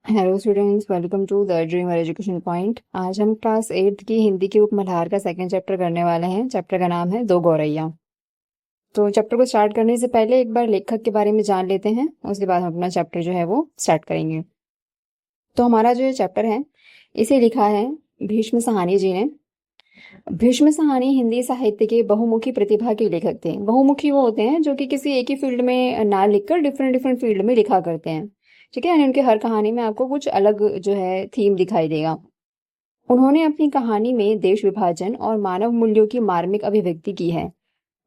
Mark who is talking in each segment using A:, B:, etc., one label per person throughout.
A: Hello students, welcome to the dream education point. आज हम class 8 की हिंदी की उपमल्हार का सेकंड चैप्टर करने वाले हैं। चैप्टर का नाम है दो गौरैया। तो चैप्टर को स्टार्ट करने से पहले एक बार लेखक के बारे में जान लेते हैं, उसके बाद हम अपना चैप्टर जो है वो स्टार्ट करेंगे। तो हमारा जो ये चैप्टर है, इसे लिखा है भीष्म साहनी जी ने। भीष्म साहनी हिंदी साहित्य के बहुमुखी प्रतिभा के लेखक थे। बहुमुखी वो होते हैं जो कि किसी एक ही फील्ड में ना लिखकर डिफरेंट डिफरेंट फील्ड में लिखा करते हैं। ठीक है, यानी उनके हर कहानी में आपको कुछ अलग जो है थीम दिखाई देगा। उन्होंने अपनी कहानी में देश विभाजन और मानव मूल्यों की मार्मिक अभिव्यक्ति की है।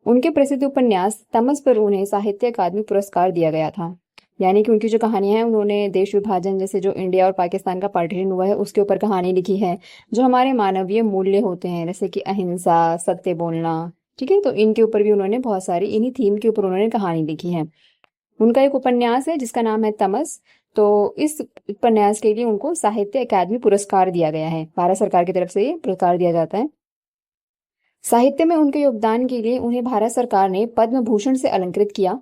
A: उनके प्रसिद्ध उपन्यास तमस पर उन्हें साहित्य अकादमी पुरस्कार दिया गया था। यानी कि उनकी जो कहानियां हैं, उन्होंने देश विभाजन, जैसे जो इंडिया और पाकिस्तान का पार्टीशन हुआ है, उसके ऊपर कहानी लिखी है। जो हमारे मानवीय मूल्य होते हैं, जैसे कि अहिंसा, सत्य बोलना, ठीक है, तो इनके ऊपर भी उन्होंने बहुत सारी, इन्हीं थीम के ऊपर उन्होंने कहानी लिखी है। उनका एक उपन्यास है जिसका नाम है तमस। तो इस उपन्यास के लिए उनको साहित्य अकादमी पुरस्कार दिया गया है। भारत सरकार की तरफ से ये पुरस्कार दिया जाता है। साहित्य में उनके योगदान के लिए उन्हें भारत सरकार ने पद्म भूषण से अलंकृत किया।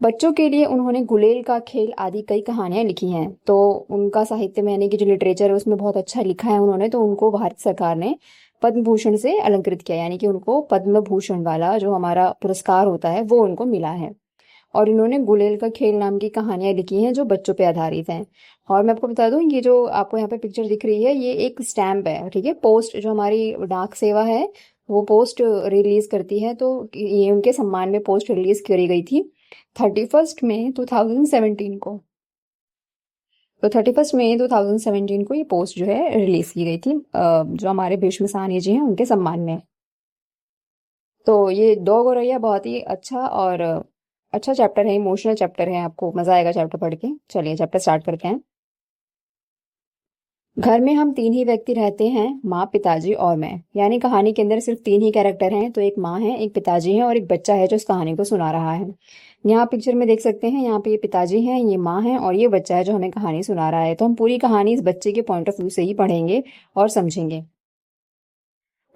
A: बच्चों के लिए उन्होंने गुलेल का खेल आदि कई कहानियां लिखी हैं। तो उनका साहित्य में, यानी कि जो लिटरेचर है, उसमें बहुत अच्छा लिखा है उन्होंने। तो उनको भारत सरकार ने पद्म भूषण से अलंकृत किया, यानी कि उनको पद्म भूषण वाला जो हमारा पुरस्कार होता है वो उनको मिला है। और इन्होंने गुलेल का खेल नाम की कहानियां लिखी हैं जो बच्चों पे आधारित हैं। और मैं आपको बता दूं, ये जो आपको यहाँ पे पिक्चर दिख रही है, ये एक स्टैम्प है। ठीक है, पोस्ट, जो हमारी डाक सेवा है, वो पोस्ट रिलीज करती है। तो ये उनके सम्मान में पोस्ट रिलीज करी गई थी 31 मई 2017 को। तो 31 मई 2017 को ये पोस्ट जो है रिलीज की गई थी, जो हमारे भीष्म साहनी जी हैं उनके सम्मान में। तो ये दो गौरैया बहुत ही अच्छा और अच्छा चैप्टर है, इमोशनल चैप्टर है। आपको मजा आएगा चैप्टर पढ़ के। चलिए चैप्टर स्टार्ट करते हैं। घर में हम तीन ही व्यक्ति रहते हैं, माँ, पिताजी और मैं। यानी कहानी के अंदर सिर्फ तीन ही कैरेक्टर हैं। तो एक माँ है, एक पिताजी है और एक बच्चा है जो इस कहानी को सुना रहा है। यहाँ पिक्चर में देख सकते हैं, यहाँ पे ये पिताजी हैं, ये माँ है और ये बच्चा है जो हमें कहानी सुना रहा है। तो हम पूरी कहानी इस बच्चे के पॉइंट ऑफ व्यू से ही पढ़ेंगे और समझेंगे।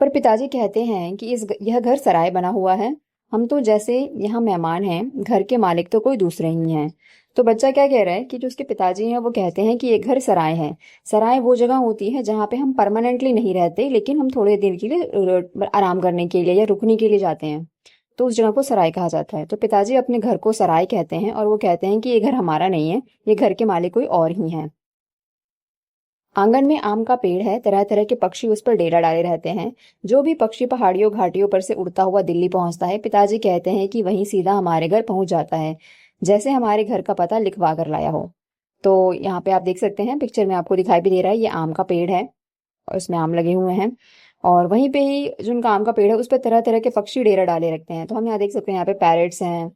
A: पर पिताजी कहते हैं कि यह घर सराय बना हुआ है। हम तो जैसे यहाँ मेहमान हैं, घर के मालिक तो कोई दूसरे ही हैं। तो बच्चा क्या कह रहा है कि जो उसके पिताजी हैं वो कहते हैं कि ये घर सराय है। सराय वो जगह होती है जहाँ पे हम परमानेंटली नहीं रहते, लेकिन हम थोड़े दिन के लिए आराम करने के लिए या रुकने के लिए जाते हैं। तो उस जगह को सराय कहा जाता है। तो पिताजी अपने घर को सराय कहते हैं और वो कहते हैं कि ये घर हमारा नहीं है, ये घर के मालिक कोई और ही है। आंगन में आम का पेड़ है, तरह तरह के पक्षी उस पर डेरा डाले रहते हैं। जो भी पक्षी पहाड़ियों घाटियों पर से उड़ता हुआ दिल्ली पहुंचता है, पिताजी कहते हैं कि वहीं सीधा हमारे घर पहुंच जाता है, जैसे हमारे घर का पता लिखवा कर लाया हो। तो यहाँ पे आप देख सकते हैं, पिक्चर में आपको दिखाई भी दे रहा है, ये आम का पेड़ है और उसमें आम लगे हुए हैं। और वहीं पे ही जो उनका आम का पेड़ है, उस पर तरह तरह के पक्षी डेरा डाले रखते हैं। तो हम यहाँ देख सकते हैं, यहाँ पे पैरेट्स हैं,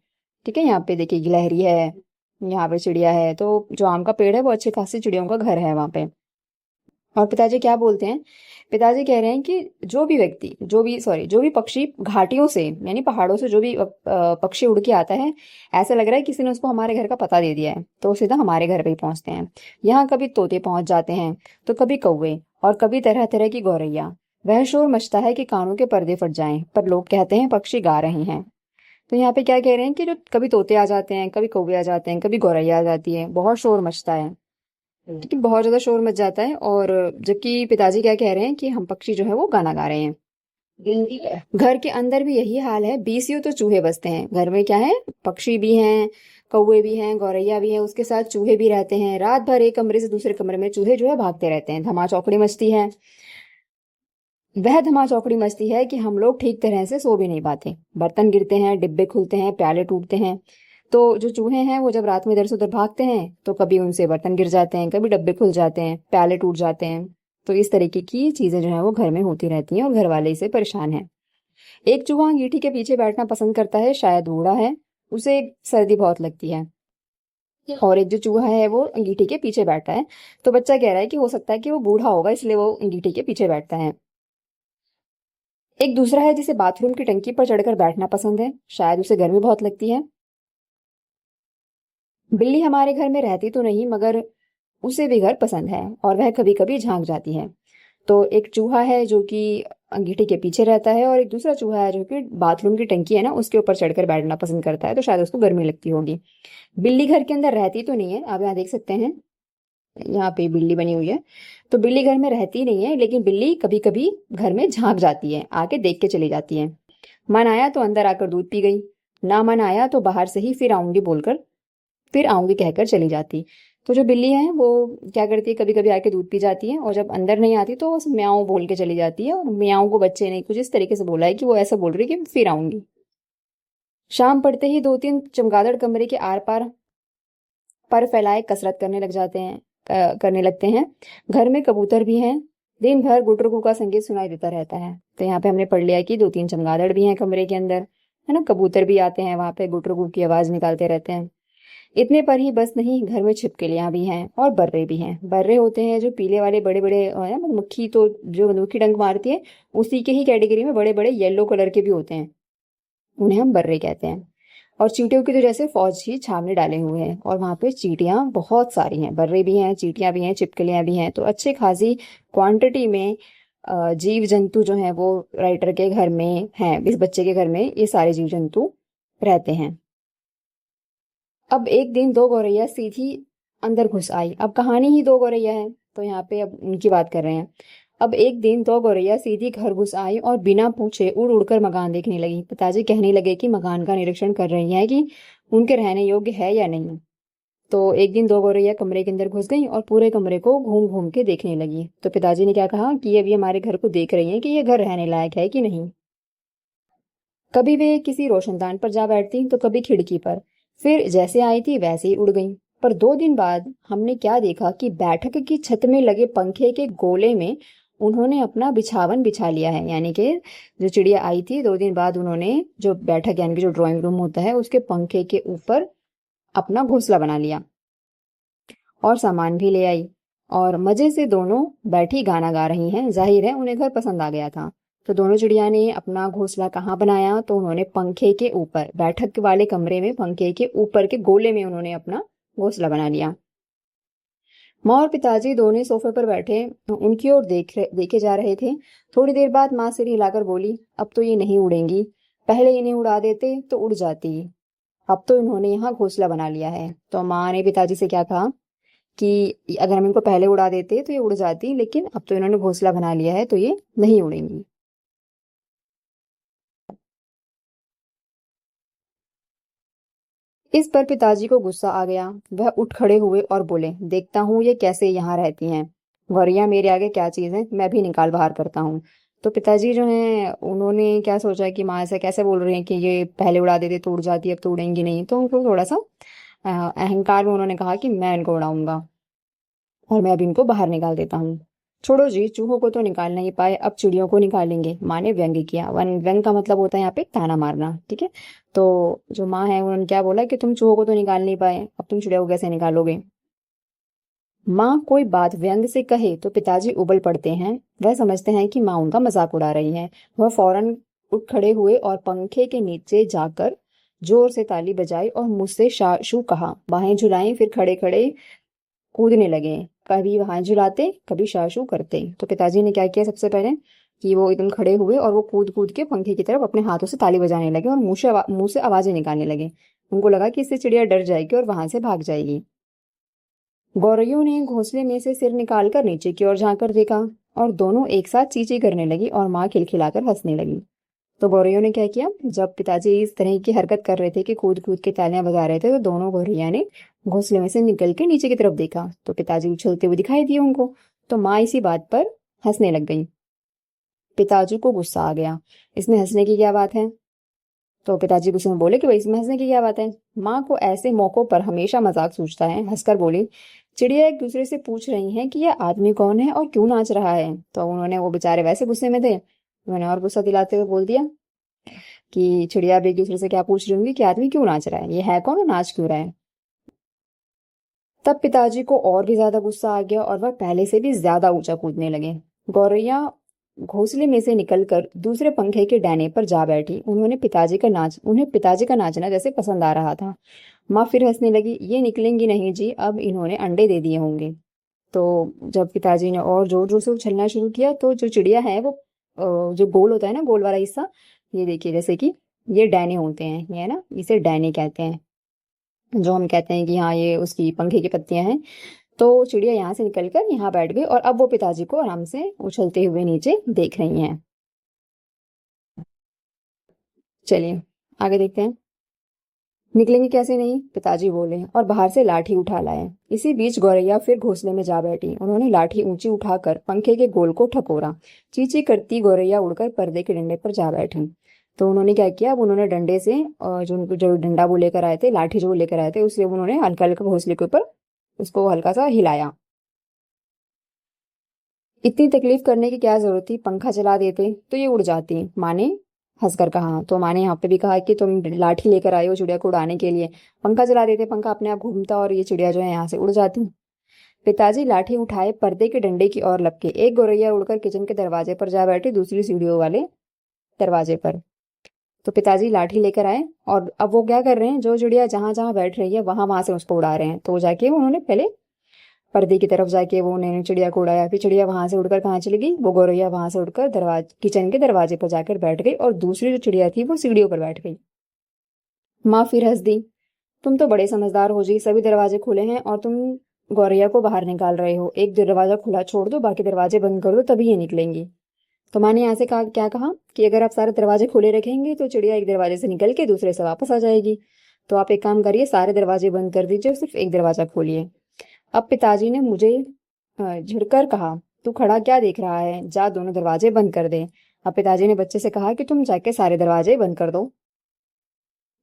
A: ठीक है, यहाँ पे देखिए गिलहरी है, यहाँ पे चिड़िया है। तो जो आम का पेड़ है वो अच्छी खासी चिड़ियों का घर है वहाँ पे। और पिताजी क्या बोलते हैं, पिताजी कह रहे हैं कि जो भी पक्षी घाटियों से, यानी पहाड़ों से जो भी पक्षी उड़ के आता है, ऐसा लग रहा है किसी ने उसको हमारे घर का पता दे दिया है, तो वो सीधा हमारे घर पे ही पहुंचते हैं। यहाँ कभी तोते पहुंच जाते हैं, तो कभी कौवे और कभी तरह तरह की गौरैया। वह शोर मचता है कि कानों के पर्दे फट जाएं, पर लोग कहते हैं पक्षी गा रहे हैं। तो यहाँ पे क्या कह रहे हैं कि जो कभी तोते आ जाते हैं, कभी कौवे आ जाते हैं, कभी गौरैया आ जाती है, बहुत शोर मचता है। कि बहुत ज्यादा शोर मच जाता है। और जबकि पिताजी क्या कह रहे हैं कि हम पक्षी जो है वो गाना गा रहे हैं। घर के अंदर भी यही हाल है, बीसियों तो चूहे बसते हैं। घर में क्या है, पक्षी भी हैं, कौवे भी हैं, गौरैया भी है, उसके साथ चूहे भी रहते हैं। रात भर एक कमरे से दूसरे कमरे में चूहे जो है भागते रहते हैं, धमा चौकड़ी मचती है। वह धमा चौकड़ी मचती है कि हम लोग ठीक तरह से सो भी नहीं पाते। बर्तन गिरते हैं, डिब्बे खुलते हैं, प्याले टूटते हैं। तो जो चूहे हैं वो जब रात में इधर से उधर भागते हैं, तो कभी उनसे बर्तन गिर जाते हैं, कभी डब्बे खुल जाते हैं, प्याले टूट जाते हैं। तो इस तरीके की चीजें जो है वो घर में होती रहती हैं और घर वाले इससे परेशान हैं। एक चूहा अंगीठी के पीछे बैठना पसंद करता है, शायद बूढ़ा है, उसे सर्दी बहुत लगती है। और एक जो चूहा है वो अंगीठी के पीछे बैठा है। तो बच्चा कह रहा है कि हो सकता है कि वो बूढ़ा होगा, इसलिए वो अंगीठी के पीछे बैठता है। एक दूसरा है जिसे बाथरूम की टंकी पर चढ़कर बैठना पसंद है, शायद उसे गर्मी बहुत लगती है। बिल्ली हमारे घर में रहती तो नहीं, मगर उसे भी घर पसंद है और वह कभी कभी झांक जाती है। तो एक चूहा है जो कि अंगीठी के पीछे रहता है, और एक दूसरा चूहा है जो कि बाथरूम की टंकी है ना उसके ऊपर चढ़कर बैठना पसंद करता है, तो शायद उसको गर्मी लगती होगी। बिल्ली घर के अंदर रहती तो नहीं है, आप यहाँ देख सकते हैं, यहाँ पे बिल्ली बनी हुई है। तो बिल्ली घर में रहती नहीं है, लेकिन बिल्ली कभी कभी घर में झांक जाती है, आके देख के चली जाती है। मन आया तो अंदर आकर दूध पी गई, ना मन आया तो बाहर से ही फिर आऊंगी कहकर चली जाती। तो जो बिल्ली है वो क्या करती है, कभी कभी आके दूध पी जाती है, और जब अंदर नहीं आती तो बस म्याऊं बोल के चली जाती है। और म्याऊं को बच्चे ने कुछ इस तरीके से बोला है कि वो ऐसा बोल रही है कि फिर आऊंगी। शाम पड़ते ही दो तीन चमगादड़ कमरे के आर पार पर फैलाए कसरत करने लगते हैं। घर में कबूतर भी हैं, दिन भर गुटरुगु का संगीत सुनाई देता रहता है। तो यहाँ पे हमने पढ़ लिया कि दो तीन चमगादड़ भी हैं कमरे के अंदर, है ना, कबूतर भी आते हैं वहां पे, गुटरुगु की आवाज निकालते रहते हैं। इतने पर ही बस नहीं, घर में छिपकलियां भी हैं और बर्रे भी हैं। बर्रे होते हैं जो पीले वाले बड़े बड़े है ना, मधुमक्खी, तो जो मधुमक्खी डंक मारती है उसी के ही कैटेगरी में बड़े बड़े येलो कलर के भी होते हैं, उन्हें हम बर्रे कहते हैं। और चींटियों की तो जैसे फौज ही छावनी डाले हुए हैं, और वहां पे चींटियां बहुत सारी हैं, बर्रे भी हैं, चींटियां भी हैं, छिपकलियां भी हैं। तो अच्छे खासी क्वांटिटी में जीव जंतु जो हैं वो राइटर के घर में हैं, इस बच्चे के घर में ये सारे जीव जंतु रहते हैं। अब एक दिन दो गौरैया सीधी अंदर घुस आई। अब कहानी ही दो गौरैया है, तो यहाँ पे अब उनकी बात कर रहे हैं। अब एक दिन दो गौरैया सीधी घर घुस आई और बिना पूछे उड़ उड़कर मकान देखने लगी। पिताजी कहने लगे कि मकान का निरीक्षण कर रही हैं कि उनके रहने योग्य है या नहीं। तो एक दिन दो गौरैया कमरे के अंदर घुस गई और पूरे कमरे को घूम घूम के देखने लगी। तो पिताजी ने क्या कहा कि ये अभी हमारे घर को देख रही हैं कि ये घर रहने लायक है कि नहीं। कभी वे किसी रोशनदान पर जा बैठती तो कभी खिड़की पर, फिर जैसे आई थी वैसे ही उड़ गई। पर 2 दिन बाद हमने क्या देखा कि बैठक की छत में लगे पंखे के गोले में उन्होंने अपना बिछावन बिछा लिया है। यानी कि जो चिड़िया आई थी 2 दिन बाद, उन्होंने जो बैठक यानी कि जो ड्राइंग रूम होता है उसके पंखे के ऊपर अपना घोंसला बना लिया और सामान भी ले आई, और मजे से दोनों बैठी गाना गा रही हैं। जाहिर है उन्हें घर पसंद आ गया था। तो दोनों चिड़िया ने अपना घोंसला कहाँ बनाया, तो उन्होंने पंखे के ऊपर, बैठक वाले कमरे में पंखे के ऊपर के गोले में उन्होंने अपना घोंसला बना लिया। माँ और पिताजी दोनों सोफे पर बैठे उनकी ओर देखे जा रहे थे। थोड़ी देर बाद माँ सिर हिलाकर बोली, अब तो ये नहीं उड़ेंगी, पहले इन्हें उड़ा देते तो उड़ जाती, अब तो इन्होंने यहाँ घोंसला बना लिया है। तो माँ ने पिताजी से क्या कहा कि अगर हम इनको पहले उड़ा देते तो ये उड़ जाती, लेकिन अब तो इन्होंने घोंसला बना लिया है तो ये नहीं उड़ेंगी। इस पर पिताजी को गुस्सा आ गया। वह उठ खड़े हुए और बोले, देखता हूँ ये कैसे यहाँ रहती हैं। गौरैया मेरे आगे क्या चीज है, मैं भी निकाल बाहर करता हूँ। तो पिताजी जो हैं उन्होंने क्या सोचा कि माँ ऐसे कैसे बोल रहे हैं कि ये पहले उड़ा देते तो उड़ जाती, अब तो उड़ेंगी नहीं। तो उनको थोड़ा सा अहंकार में उन्होंने कहा कि मैं इनको उड़ाऊंगा और मैं अभी इनको बाहर निकाल देता हूँ। छोड़ो जी, चूहों को तो निकाल नहीं पाए, अब चिड़ियों को निकालेंगे, माँ ने व्यंग्य किया। व्यंग का मतलब होता है यहाँ पे ताना मारना, ठीक है। तो जो माँ है उन्होंने क्या बोला कि तुम चूहों को तो निकाल नहीं पाए, अब तुम चिड़ियों को कैसे निकालोगे। माँ कोई बात व्यंग से कहे तो पिताजी उबल पड़ते हैं। वह समझते हैं कि माँ उनका मजाक उड़ा रही है। वह फौरन उठ खड़े हुए और पंखे के नीचे जाकर जोर से ताली बजाई और मुझसे शाशु कहा, बाहें झुलाई, फिर खड़े खड़े कूदने लगे। कभी बाहें झुलाते कभी शाशु करते। तो पिताजी ने क्या किया, सबसे पहले कि वो एकदम खड़े हुए और वो कूद कूद के पंखे की तरफ अपने हाथों से ताली बजाने लगे और मुंह से आवाजें निकालने लगे। उनको लगा कि इससे चिड़िया डर जाएगी और वहां से भाग जाएगी। गौरैयों ने घोंसले में से सिर निकालकर नीचे की ओर झांक कर देखा और दोनों एक साथ चींची करने लगी और माँ खिलखिलाकर हंसने लगी। तो गौरैयों ने क्या किया, जब पिताजी इस तरह की हरकत कर रहे थे कि कूद कूद के तालियां बजा रहे थे, तो दोनों गौरैया ने घोंसले में से निकल के नीचे की तरफ देखा तो पिताजी उछलते हुए दिखाई दिए उनको। तो माँ इसी बात पर हंसने लग गई। पिताजी को गुस्सा आ गया, इसमें हंसने की क्या बात है। तो पिताजी गुस्से में बोले कि भाई इसमें हंसने की क्या बात है। माँ को ऐसे मौकों पर हमेशा मजाक सूझता है। हंसकर बोली, चिड़िया एक दूसरे से पूछ रही हैं कि यह आदमी कौन है और क्यों नाच रहा है। तो उन्होंने, वो बेचारे वैसे गुस्से में थे, उन्होंने और गुस्सा दिलाते हुए बोल दिया कि चिड़िया भी एक दूसरे से क्या पूछ रही होंगी कि आदमी क्यों नाच रहा है, ये है कौन और नाच क्यों रहा है। तब पिताजी को और भी ज्यादा गुस्सा आ गया और वह पहले से भी ज्यादा ऊंचा कूदने लगे। गौरैया घोंसले में से निकलकर दूसरे पंखे के डैने पर जा बैठी। उन्हें पिताजी का नाचना जैसे पसंद आ रहा था। माँ फिर हंसने लगी, ये निकलेंगी नहीं जी, अब इन्होंने अंडे दे दिए होंगे। तो जब पिताजी ने और जोर जोर से उछलना शुरू किया तो जो चिड़िया है वो जो गोल होता है ना, गोल वाला हिस्सा, ये देखिए जैसे कि ये डैने होते हैं, ये है ना, इसे डैने कहते हैं। जो हम कहते हैं कि हाँ ये उसकी पंखे की पत्तियां हैं। तो चिड़िया यहाँ से निकलकर यहाँ बैठ गई और अब वो पिताजी को आराम से उछलते हुए नीचे देख रही हैं। चलिए आगे देखते हैं। निकलेंगे कैसे नहीं, पिताजी बोले और बाहर से लाठी उठा लाए। इसी बीच गौरैया फिर घोंसले में जा बैठी। उन्होंने लाठी ऊंची उठाकर पंखे के गोल को ठकोरा। चींची करती गौरैया उड़कर पर्दे के डंडे पर जा बैठी। तो उन्होंने क्या किया, अब उन्होंने डंडे से जो डंडा वो लेकर आए थे, लाठी जो वो लेकर आए थे, उसे उन्होंने हल्का हल्का घोंसले के ऊपर उसको हल्का सा हिलाया। इतनी तकलीफ करने की क्या जरूरत थी, पंखा चला देते तो ये उड़ जाती, माँ ने हंसकर कहा। तो माँ ने यहाँ पे भी कहा कि तुम लाठी लेकर आए हो चिड़िया को उड़ाने के लिए, पंखा चला देते, पंखा अपने आप घूमता और ये चिड़िया जो है यहाँ से उड़ जाती। पिताजी लाठी उठाए पर्दे के डंडे की ओर लपके। एक गौरैया उड़कर किचन के दरवाजे पर जा बैठी, दूसरी सीढ़ियों वाले दरवाजे पर। तो पिताजी लाठी लेकर आए और अब वो क्या कर रहे हैं, जो चिड़िया जहां जहां बैठ रही है वहां वहां से उसको उड़ा रहे हैं। तो जाके उन्होंने पहले पर्दे की तरफ जाके वो उन्होंने चिड़िया को उड़ाया, फिर चिड़िया वहां से उड़कर कहाँ चली गई, वो गौरैया वहां से उड़कर दरवाजे किचन के दरवाजे पर जाकर बैठ गई और दूसरी जो चिड़िया थी वो सीढ़ियों पर बैठ गई। माँ फिर हंस दी। तुम तो बड़े समझदार हो जी, सभी दरवाजे खुले हैं और तुम गौरैया को बाहर निकाल रहे हो। एक दरवाजा खुला छोड़ दो, बाकी दरवाजे बंद कर दो, तभी ये निकलेंगी। तो माँ ने यहाँ से कहा, क्या कहा कि अगर आप सारे दरवाजे खुले रखेंगे तो चिड़िया एक दरवाजे से निकल के दूसरे से वापस आ जाएगी। तो आप एक काम करिए, सारे दरवाजे बंद कर दीजिए, सिर्फ एक दरवाजा खोलिए। अब पिताजी ने मुझे झिड़कर कहा, तू खड़ा क्या देख रहा है, जा दोनों दरवाजे बंद कर दे। अब पिताजी ने बच्चे से कहा कि तुम जाके सारे दरवाजे बंद कर दो।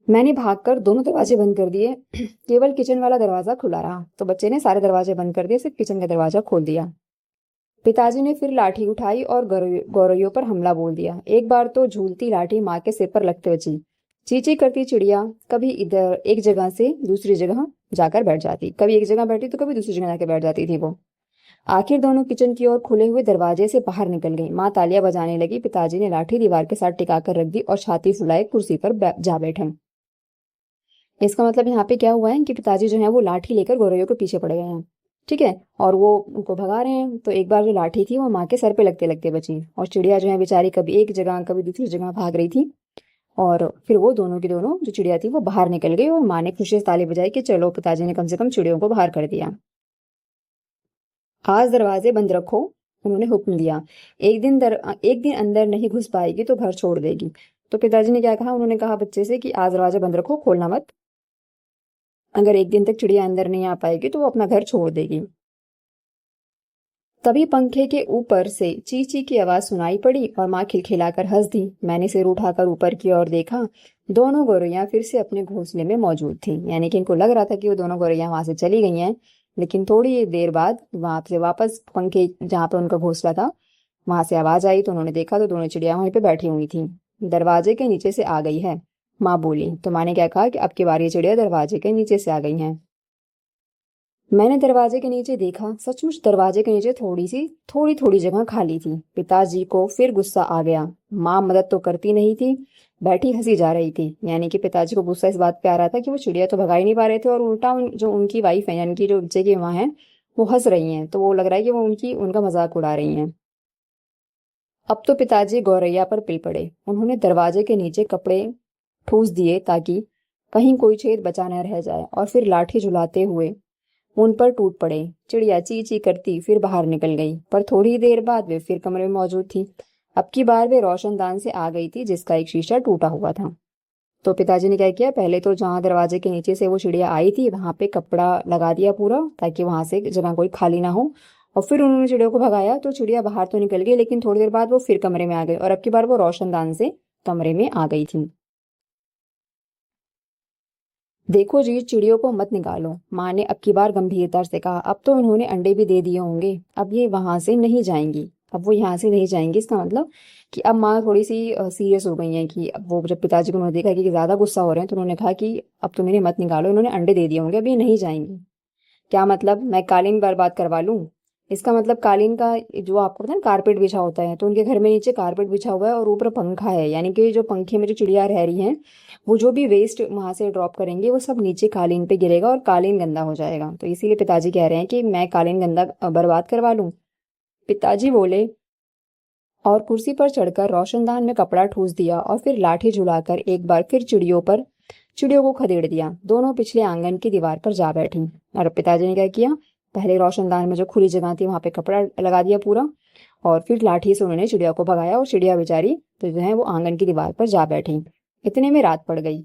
A: मैंने भागकर दोनों दरवाजे बंद कर दिए, केवल किचन वाला दरवाजा खुला रहा। तो बच्चे ने सारे दरवाजे बंद कर दिए, सिर्फ किचन का दरवाजा खोल दिया। पिताजी ने फिर लाठी उठाई और गौरैयों पर हमला बोल दिया। एक बार तो झूलती लाठी माँ के सिर पर लगते बची। चींची करती चिड़िया कभी इधर एक जगह से दूसरी जगह जाकर बैठ जाती, कभी एक जगह बैठी तो कभी दूसरी जगह जाकर बैठ जाती थी वो। आखिर दोनों किचन की ओर खुले हुए दरवाजे से बाहर निकल गई। माँ तालियां बजाने लगी। पिताजी ने लाठी दीवार के साथ टिकाकर रख दी और छाती फुलाए कुर्सी पर जा बैठे। इसका मतलब यहाँ पे क्या हुआ है कि पिताजी जो है वो लाठी लेकर गौरैया के पीछे पड़ गए हैं, ठीक है, और वो उनको भगा रहे हैं। तो एक बार जो लाठी थी वो माँ के सर पे लगते लगते बची और चिड़िया जो है बेचारी कभी एक जगह कभी दूसरी जगह भाग रही थी। और फिर वो दोनों की दोनों जो चिड़िया थी वो बाहर निकल गई और माँ ने खुशी से ताली बजाई कि चलो पिताजी ने कम से कम चिड़ियों को बाहर कर दिया। आज दरवाजे बंद रखो, उन्होंने हुक्म दिया। एक दिन अंदर नहीं घुस पाएगी तो घर छोड़ देगी। तो पिताजी ने क्या कहा, उन्होंने कहा बच्चे से कि आज दरवाजे बंद रखो, खोलना मत। अगर एक दिन तक चिड़िया अंदर नहीं आ पाएगी तो वो अपना घर छोड़ देगी। तभी पंखे के ऊपर से ची ची की आवाज सुनाई पड़ी और माँ खिलखिलाकर हंस दी। मैंने सिर उठाकर ऊपर की ओर देखा, दोनों गौरैया फिर से अपने घोंसले में मौजूद थी। यानी कि इनको लग रहा था कि वो दोनों गौरैया वहां से चली गई हैं, लेकिन थोड़ी देर बाद वहां से वापस पंखे जहाँ पे उनका घोंसला था वहां से आवाज आई। तो उन्होंने देखा तो दोनों चिड़िया वहीं पे बैठी हुई थी। दरवाजे के नीचे से आ गई है, माँ बोली। तो माँ ने क्या कहा कि अब की बार ये चिड़िया दरवाजे के नीचे से आ गई हैं। मैंने दरवाजे के नीचे देखा, सचमुच दरवाजे के नीचे थोड़ी थोड़ी जगह खाली थी। पिताजी को फिर गुस्सा आ गया। माँ मदद तो करती नहीं थी, बैठी हंसी जा रही थी। यानी कि पिताजी को गुस्सा इस बात पे आ रहा था कि वो चिड़िया तो भगा ही नहीं पा रहे थे और उल्टा जो उनकी वाइफ है यानी कि जो बच्चे की माँ है वो हंस रही हैं, तो वो लग रहा है कि वो उनका मजाक उड़ा रही हैं। अब तो पिताजी गौरैया पर पिल पड़े। उन्होंने दरवाजे के नीचे कपड़े ठूस दिए ताकि कहीं कोई छेद बचा न रह जाए और फिर लाठी झुलाते हुए उन पर टूट पड़े। चिड़िया ची ची करती फिर बाहर निकल गई, पर थोड़ी देर बाद वे फिर कमरे में मौजूद थी। अब की बार वे रोशनदान से आ गई थी जिसका एक शीशा टूटा हुआ था। तो पिताजी ने क्या किया, पहले तो जहां दरवाजे के नीचे से वो चिड़िया आई थी वहां पे कपड़ा लगा दिया पूरा ताकि वहां से जगह कोई खाली ना हो। और फिर उन्होंने चिड़िया को भगाया तो चिड़िया बाहर तो निकल गई, लेकिन थोड़ी देर बाद वो फिर कमरे में आ गई और अब की बार वो रोशनदान से कमरे में आ गई थी। देखो जी, चिड़ियों को मत निकालो, माँ ने अब की बार गंभीरता से कहा। अब तो उन्होंने अंडे भी दे दिए होंगे, अब ये वहां से नहीं जाएंगी। अब वो यहाँ से नहीं जाएंगी, इसका मतलब कि अब माँ थोड़ी सी सीरियस हो गई हैं कि अब वो जब पिताजी को उन्होंने देखा कि ज्यादा गुस्सा हो रहे हैं तो उन्होंने कहा कि अब तुम इन्हें मत निकालो, इन्होंने अंडे दे दिए होंगे, अब ये नहीं जाएंगी। क्या मतलब, मैं कालीन बर्बाद करवा लूं? इसका मतलब कालीन का जो आपको पता है कारपेट बिछा होता है, तो उनके घर में नीचे कारपेट बिछा हुआ है और ऊपर पंखा है, यानी कि जो पंखे में जो चिड़िया रह रही हैं वो जो भी वेस्ट वहां से ड्रॉप करेंगे वो सब नीचे कालीन पे गिरेगा और कालीन गंदा हो जाएगा। तो इसीलिए पिताजी कह रहे हैं कि मैं कालीन गंदा बर्बाद करवा लूं। पिताजी बोले, और कुर्सी पर चढ़कर रोशनदान में कपड़ा ठूस दिया और फिर लाठी झुलाकर एक बार फिर चिड़ियों को खदेड़ दिया। दोनों पिछले आंगन की दीवार पर जा बैठी। और पिताजी ने क्या किया, पहले रोशनदान में जो खुली जगह थी वहां पे कपड़ा लगा दिया पूरा, और फिर लाठी से उन्होंने चिड़िया को भगाया और चिड़िया बेचारी तो जो है वो आंगन की दीवार पर जा बैठी। इतने में रात पड़ गई।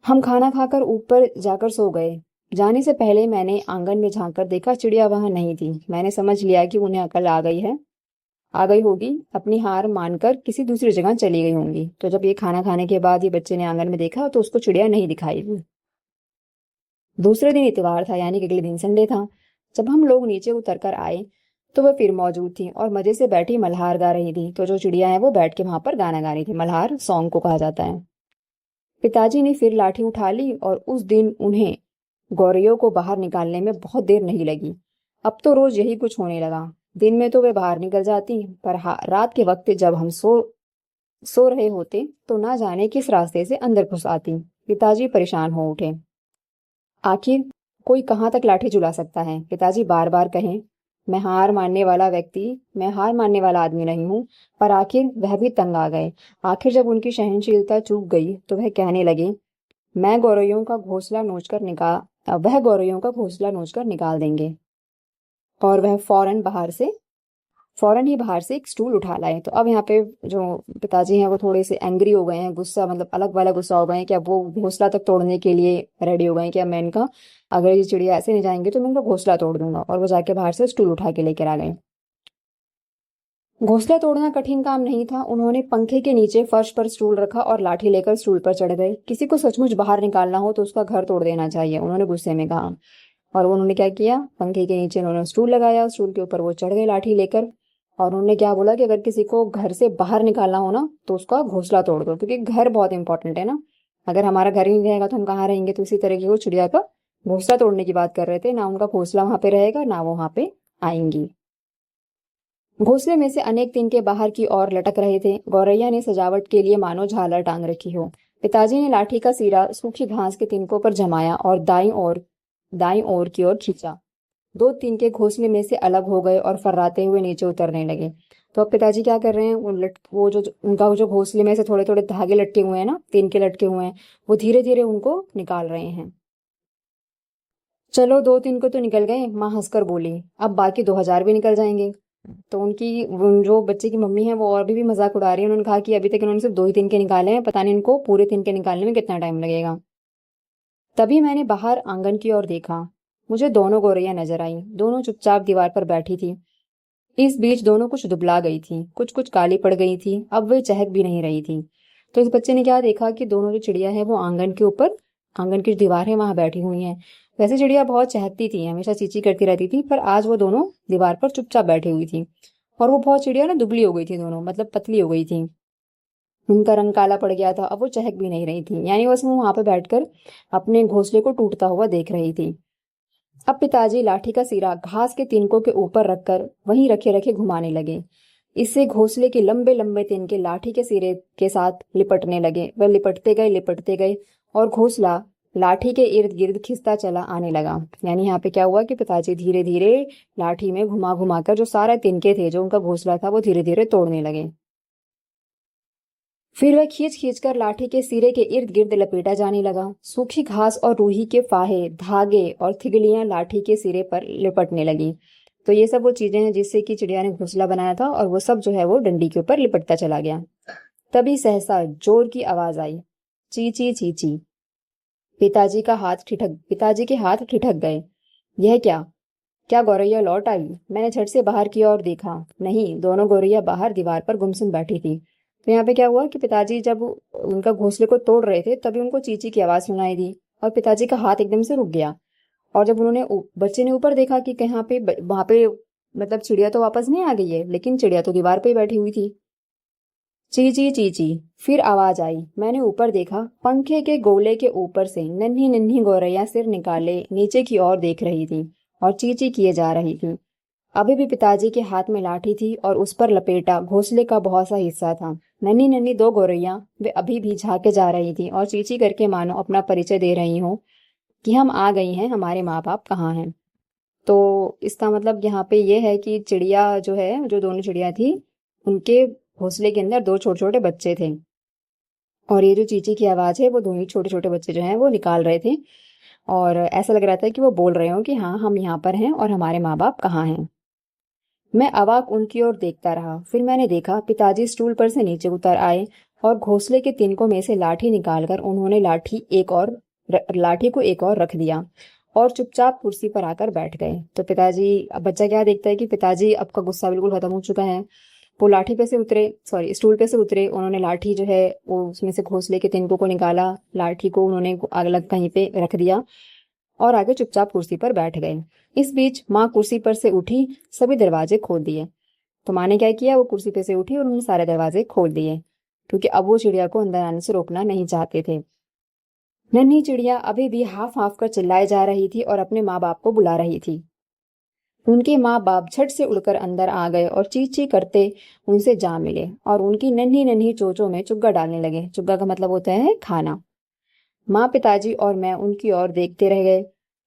A: हम खाना खाकर ऊपर जाकर सो गए। जाने से पहले मैंने आंगन में झांक कर देखा, चिड़िया वहां नहीं थी। मैंने समझ लिया कि उन्हें अकल आ गई होगी, अपनी हार मानकर किसी दूसरी जगह चली गई होंगी। तो जब ये खाना खाने के बाद ये बच्चे ने आंगन में देखा तो उसको चिड़िया नहीं दिखाई दी। दूसरे दिन इतवार था, यानी कि अगले दिन संडे था। जब हम लोग नीचे उतर कर आए तो वह फिर मौजूद थी और मजे से बैठी मल्हार गा रही थी। तो जो चिड़िया है वो बैठ के वहां पर गाना गा रही थी। मल्हार सॉन्ग को कहा जाता है। पिताजी ने फिर लाठी उठा ली और उस दिन उन्हें गौरैयों को बाहर निकालने में बहुत देर नहीं लगी। अब तो रोज यही कुछ होने लगा। दिन में तो वे बाहर निकल जाती, पर रात के वक्त जब हम सो रहे होते तो ना जाने किस रास्ते से अंदर घुस आती। पिताजी परेशान हो उठे। आखिर कोई कहाँ तक लाठी चला सकता है? पिताजी बार बार कहें, मैं हार मानने वाला आदमी नहीं हूँ। पर आखिर वह भी तंग आ गए। आखिर जब उनकी सहनशीलता चूक गई तो वह कहने लगे, मैं गौरैयों का घोंसला गौरैयों का घोंसला नोच कर निकाल देंगे। और वह फौरन ही बाहर से एक स्टूल उठा लाए। तो अब यहाँ पे जो पिताजी हैं वो थोड़े से एंग्री हो गए हैं, गुस्सा मतलब अलग वाला गुस्सा हो गए हैं कि अब वो घोंसला तक तोड़ने के लिए रेडी हो गए हैं कि अब मैं इनका, अगर ये चिड़िया ऐसे नहीं जाएंगे तो मैं इनका घोंसला तोड़ दूंगा। और वो जाके बाहर से स्टूल उठा के लेकर आ गए। घोंसला तोड़ना कठिन काम नहीं था। उन्होंने पंखे के नीचे फर्श पर स्टूल रखा और लाठी लेकर स्टूल पर चढ़ गए। किसी को सचमुच बाहर निकालना हो तो उसका घर तोड़ देना चाहिए, उन्होंने गुस्से में कहा। और उन्होंने क्या किया, पंखे के नीचे उन्होंने स्टूल लगाया, स्टूल के ऊपर वो चढ़ गए लाठी लेकर। और उन्होंने क्या बोला कि अगर किसी को घर से बाहर निकालना हो ना तो उसका घोंसला तोड़ दो, क्योंकि घर बहुत इंपॉर्टेंट है ना। अगर हमारा घर ही नहीं रहेगा तो हम कहाँ रहेंगे। तो इसी तरह की वो चिड़िया का घोंसला तोड़ने की बात कर रहे थे। ना उनका घोंसला वहां पे रहेगा, ना वो वहां पे आएंगी। घोंसले में से अनेक तिनके बाहर की ओर लटक रहे थे। गौरैया ने सजावट के लिए मानो झालर टांग रखी हो। पिताजी ने लाठी का सिरा सूखी घास के तिनकों पर जमाया और दाईं ओर की ओर खींचा। दो तिनके घोंसले में से अलग हो गए और फर्राते हुए नीचे उतरने लगे। तो अब पिताजी क्या कर रहे हैं, उनका जो घोंसले में से थोड़े थोड़े धागे लटके हुए हैं ना, तिनके लटके हुए हैं, वो धीरे धीरे उनको निकाल रहे हैं। चलो, दो तिनके तो निकल गए, माँ हंसकर बोली। अब बाकी 2000 भी निकल जाएंगे। तो जो बच्चे की मम्मी है वो और भी मजाक उड़ा रही है। उन्होंने कहा कि अभी तक इन्होंने सिर्फ 2 ही तिनके निकाले हैं, पता नहीं इनको पूरे तिनके निकालने में कितना टाइम लगेगा। तभी मैंने बाहर आंगन की ओर देखा। मुझे दोनों गौरैया नजर आई। दोनों चुपचाप दीवार पर बैठी थी। इस बीच दोनों कुछ दुबला गई थी, कुछ कुछ काली पड़ गई थी। अब वे चहक भी नहीं रही थी। तो इस बच्चे ने क्या देखा कि दोनों जो चिड़िया है वो आंगन की जो दीवार है वहां बैठी हुई है। वैसे चिड़िया बहुत चहकती थी, हमेशा चींची करती रहती थी, पर आज वो दोनों दीवार पर चुपचाप बैठी हुई थी। और वो बहुत चिड़िया ना दुबली हो गई थी, दोनों मतलब पतली हो गई थी। उनका रंग काला पड़ गया था, अब वो चहक भी नहीं रही थी, यानी बस वो वहां पे बैठकर अपने घोंसले को टूटता हुआ देख रही थी। अब पिताजी लाठी का सिरा घास के तिनकों के ऊपर रखकर वहीं रखे रखे घुमाने लगे। इससे घोंसले के लंबे लंबे तिनके लाठी के सिरे के साथ लिपटने लगे। वह लिपटते गए और घोंसला लाठी के इर्द गिर्द खिसता चला आने लगा। यानी यहाँ पे क्या हुआ कि पिताजी धीरे धीरे लाठी में घुमा घुमा कर जो सारे तिनके थे, जो उनका घोंसला था, वो धीरे धीरे तोड़ने लगे। फिर वह खींच खींच कर लाठी के सिरे के इर्द गिर्द लपेटा जाने लगा। सूखी घास और रूही के फाहे, धागे और थिगलियां लाठी के सिरे पर लिपटने लगी। तो ये सब वो चीजें हैं जिससे कि चिड़िया ने घोंसला बनाया था, और वो सब जो है वो डंडी के ऊपर लिपटता चला गया। तभी सहसा जोर की आवाज आई, ची ची ची ची। पिताजी के हाथ ठिठक गए। यह क्या क्या गौरैया लौट आई? मैंने झट से बाहर की ओर देखा। नहीं, दोनों गौरैया बाहर दीवार पर गुमसुम बैठी थी। तो यहाँ पे क्या हुआ कि पिताजी जब उनका घोंसले को तोड़ रहे थे तभी उनको चींची की आवाज सुनाई दी और पिताजी का हाथ एकदम से रुक गया। और जब बच्चे ने ऊपर देखा कि कहाँ पे वहां पे मतलब चिड़िया तो वापस नहीं आ गई है, लेकिन चिड़िया तो दीवार पे ही बैठी हुई थी। ची ची ची ची, फिर आवाज आई। मैंने ऊपर देखा। पंखे के गोले के ऊपर से नन्ही नन्ही गौरैया सिर निकाले नीचे की ओर देख रही थी और ची ची किए जा रही थी। अभी भी पिताजी के हाथ में लाठी थी और उस पर लपेटा घोंसले का बहुत सा हिस्सा था। नन्ही नन्ही 2 गौरैया वे अभी भी झांके जा रही थी और चींची करके मानो अपना परिचय दे रही हो कि हम आ गई हैं, हमारे माँ बाप कहाँ हैं। तो इसका मतलब यहाँ पे ये है कि चिड़िया जो है, जो दोनों चिड़िया थी, उनके घोंसले के अंदर 2 छोटे-छोटे बच्चे थे और ये जो चींची की आवाज़ है वो 2 ही छोटे-छोटे बच्चे जो हैं वो निकाल रहे थे और ऐसा लग रहा था कि वो बोल रहे हों कि हाँ, हम यहाँ पर हैं और हमारे माँ-बाप कहाँ हैं। मैं अवाक उनकी ओर देखता रहा। फिर मैंने देखा पिताजी स्टूल पर से नीचे उतर आए और घोंसले के तिनकों में से लाठी निकालकर उन्होंने लाठी को एक और रख दिया और चुपचाप कुर्सी पर आकर बैठ गए। तो पिताजी, अब बच्चा क्या देखता है कि पिताजी अब का गुस्सा बिल्कुल खत्म हो चुका है। वो लाठी पे से उतरे, सॉरी स्टूल पे से उतरे। उन्होंने लाठी जो है वो उसमें से घोंसले के तिनकों को निकाला, लाठी को उन्होंने अलग कहीं पे रख दिया और आगे चुपचाप कुर्सी पर बैठ गए। इस बीच माँ कुर्सी पर से उठी, सभी दरवाजे खोल दिए। तो माँ ने क्या किया, वो कुर्सी पे से उठी और उन्होंने सारे दरवाजे खोल दिए क्योंकि अब वो चिड़िया को अंदर आने से रोकना नहीं चाहते थे। नन्ही चिड़िया अभी भी हाफ हाफ कर चिल्लाए जा रही थी और अपने माँ बाप को बुला रही थी। उनके माँ बाप झट से उड़कर अंदर आ गए और ची ची करते उनसे जा मिले और उनकी नन्ही नन्ही चोंचों में चुग्गा डालने लगे। चुग्गा का मतलब होता है खाना। माँ, पिताजी और मैं उनकी ओर देखते रह गए।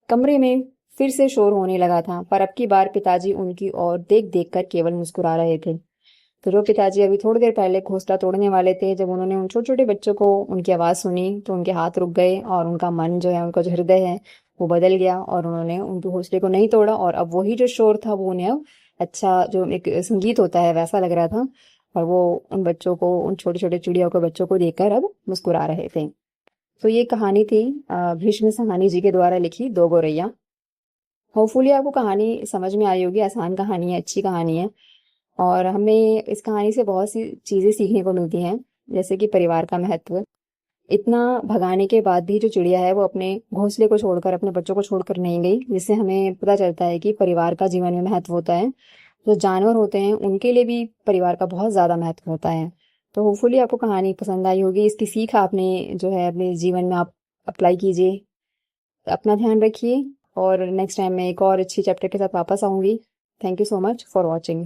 A: कमरे में फिर से शोर होने लगा था, पर अब की बार पिताजी उनकी ओर देख देख कर केवल मुस्कुरा रहे थे। तो जो पिताजी अभी थोड़ी देर पहले घोंसला तोड़ने वाले थे, जब उन्होंने उन छोटे छोटे बच्चों को उनकी आवाज़ सुनी तो उनके हाथ रुक गए और उनका मन जो है, उनका जो हृदय है वो बदल गया और उन्होंने उनके घोंसले को नहीं तोड़ा और अब वही जो शोर था वो उन्हें अब अच्छा, जो एक संगीत होता है वैसा लग रहा था और वो उन बच्चों को, उन छोटे छोटे चिड़ियों के बच्चों को देखकर अब मुस्कुरा रहे थे। तो ये कहानी थी भीष्म साहनी जी के द्वारा लिखी दो गौरैया। होपफुली आपको कहानी समझ में आई होगी। आसान कहानी है, अच्छी कहानी है और हमें इस कहानी से बहुत सी चीज़ें सीखने को मिलती हैं, जैसे कि परिवार का महत्व। इतना भगाने के बाद भी जो चिड़िया है वो अपने घोंसले को छोड़कर, अपने बच्चों को छोड़कर नहीं गई, जिससे हमें पता चलता है कि परिवार का जीवन में महत्व होता है। जो जानवर होते हैं उनके लिए भी परिवार का बहुत ज़्यादा महत्व होता है। तो होपफुली आपको कहानी पसंद आई होगी। इसकी सीख आपने जो है अपने जीवन में आप अप्लाई कीजिए। अपना ध्यान रखिए और नेक्स्ट टाइम मैं एक और अच्छी चैप्टर के साथ वापस आऊँगी। Thank you so much for watching.